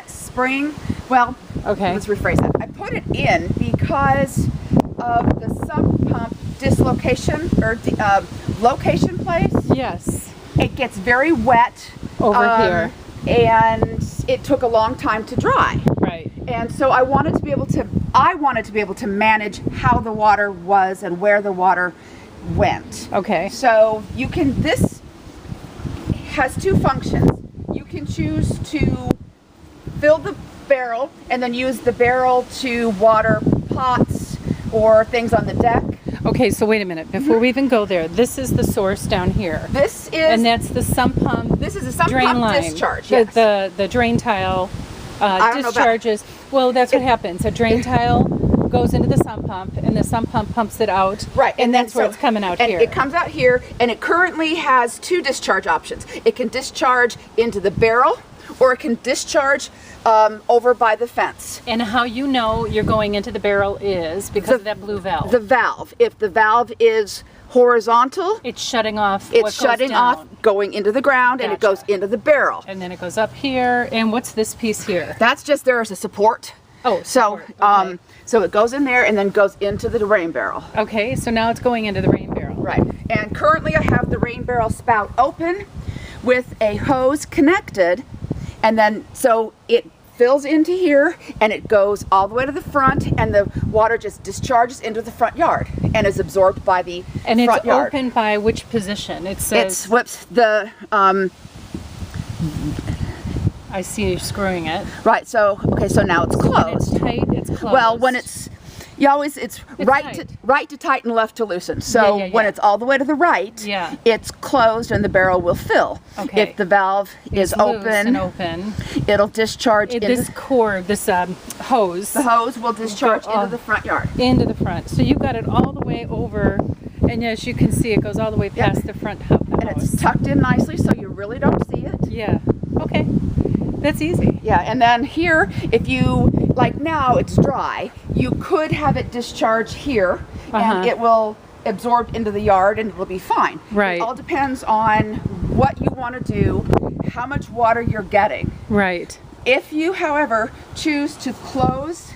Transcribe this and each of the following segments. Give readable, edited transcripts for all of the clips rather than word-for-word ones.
spring. Well, Okay. let's rephrase that. I put it in because of the sump pump dislocation or location place. Yes. It gets very wet Over here. and it took a long time to dry. Right. And so I wanted to be able to manage how the water was and where the water went. Okay. So this has two functions. You can choose to fill the barrel and then use the barrel to water pots or things on the deck. Okay, so wait a minute. Before we even go there, this is the source down here. This is And that's the sump pump. This is a sump drain pump line. discharge. Yes. The drain tile I don't know about- discharges. Well, that's what happens. A drain tile goes into the sump pump, and the sump pump pumps it out. Right, and that's where it's coming out and here. it comes out here, and it currently has two discharge options. It can discharge into the barrel, or it can discharge over by the fence. And how you know you're going into the barrel is because of that blue valve. The valve. If the valve is horizontal, It's shutting off. it's what goes shutting down. off, going into the ground, and it Gotcha. goes into the barrel. And then it goes up here. And what's this piece here? That's just there as a support. Oh, So, support, okay. so it goes in there and then goes into the rain barrel. Okay, so now it's going into the rain barrel. Right. And currently I have the rain barrel spout open with a hose connected, and then so it fills into here and it goes all the way to the front, and the water just discharges into the front yard and is absorbed by the And front it's yard. open by which position? It says. It's whoops the I see you screwing it. right. So okay, so now it's When it's closed. tight, it's closed. Well, when it's it's right tight. right to tighten, left to loosen. So Yeah, yeah, when yeah. it's all the way to the right, Yeah. it's closed and the barrel will fill. Okay. If the valve is It's loose open, and open. it'll discharge into This cord, this hose, the hose will discharge Go into off. the front yard. into the front. So you've got it all the way over, and as you can see, it goes all the way past the front house. And it's tucked in nicely so you really don't see it. Yeah. Okay. That's easy. Yeah, and then here, if you, like now it's dry, you could have it discharge here and it will absorb into the yard and it'll be fine. Right. It all depends on what you want to do, how much water you're getting. Right. If you, however, choose to close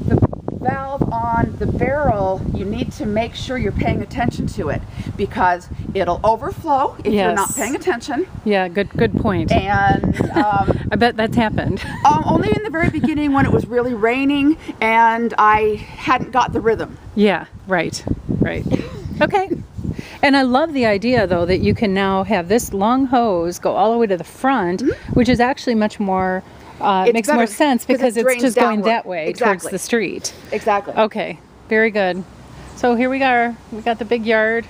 the valve on the barrel, you need to make sure you're paying attention to it because it'll overflow if you're not Yes. paying attention. Yeah. Good point. And I bet that's happened. only in the very beginning when it was really raining and I hadn't got the rhythm. Yeah. Right. Right. Okay. And I love the idea, though, that you can now have this long hose go all the way to the front, which is actually much more, It's makes better more sense 'cause because it it's drains just going downward. that way towards Exactly. the street. Exactly. Okay. Very good. So here we are. We got the big yard.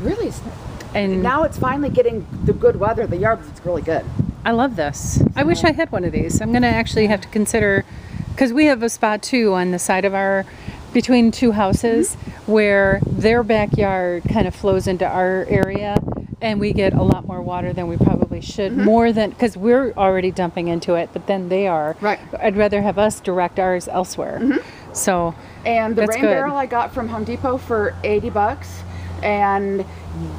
Really, is- And now it's finally getting the good weather. The yard looks really good. I love this. I wish I had one of these. I'm going to actually have to consider, because we have a spot too on the side of between two houses where their backyard kind of flows into our area, and we get a lot more water than we probably should, more than, because we're already dumping into it, but then they are. Right. I'd rather have us direct ours elsewhere. So, And the That's rain good. barrel I got from Home Depot for $80, and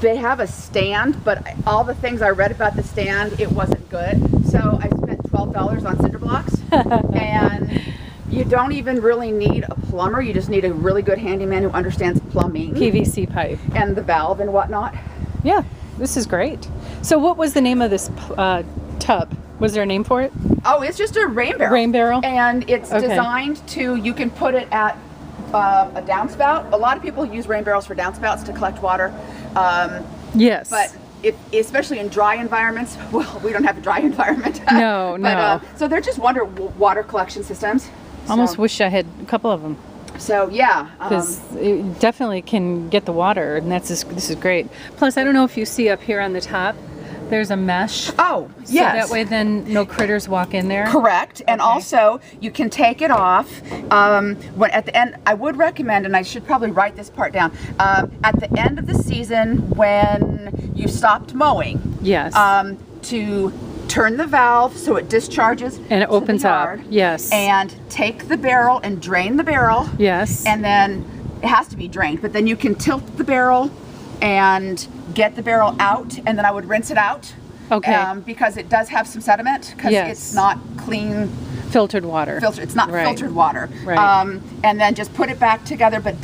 they have a stand, but all the things I read about the stand, it wasn't good. So I spent $12 on cinder blocks, and you don't even really need a plumber. You just need a really good handyman who understands plumbing PVC pipe. and the valve and whatnot. Yeah, this is great. So what was the name of this tub? Was there a name for it? Oh, it's just a rain barrel. Rain barrel? And it's Okay. designed to, you can put it at a downspout. A lot of people use rain barrels for downspouts to collect water. Yes. But especially in dry environments, well, we don't have a dry environment. No, no. So they're just water collection systems. Almost So, wish I had a couple of them. so yeah. Because it definitely can get the water, and this is great. Plus, I don't know if you see up here on the top, there's a mesh. Oh, So yes. that way then no critters walk in there. Correct. And Okay. also you can take it off when at the end. I would recommend, and I should probably write this part down, at the end of the season when you stopped mowing, Yes. to turn the valve so it discharges And it to the opens up. yard, Yes. and take the barrel and drain the barrel. Yes. And then it has to be drained, but then you can tilt the barrel and get the barrel out, and then I would rinse it out Okay. Because it does have some sediment, because Yes. it's not clean Filtered water. it's not Right. filtered water. Right. And then just put it back together, but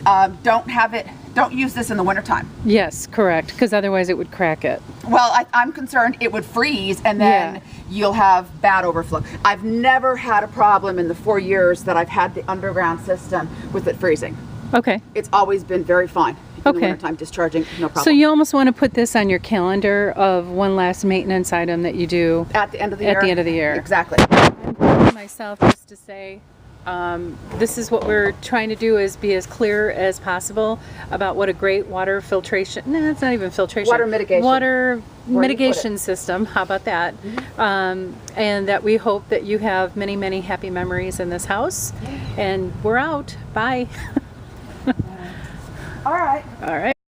don't use this in the wintertime. Yes, correct. Because otherwise it would crack it. Well, I'm concerned it would freeze, and then Yeah. you'll have bad overflow. I've never had a problem in the 4 years that I've had the underground system with it freezing. Okay. It's always been very fine in the Okay. wintertime, discharging, no problem. So you almost want to put this on your calendar of one last maintenance item that you do at the end of the year? at the end of the year. Exactly. I'm proud of myself just to say, this is what we're trying to do, is be as clear as possible about what a great water filtration, no, it's not even filtration. Water mitigation. Water Where you mitigation put it. system, how about that? And that we hope that you have many, many happy memories in this house. And we're out. Bye. All right. All right.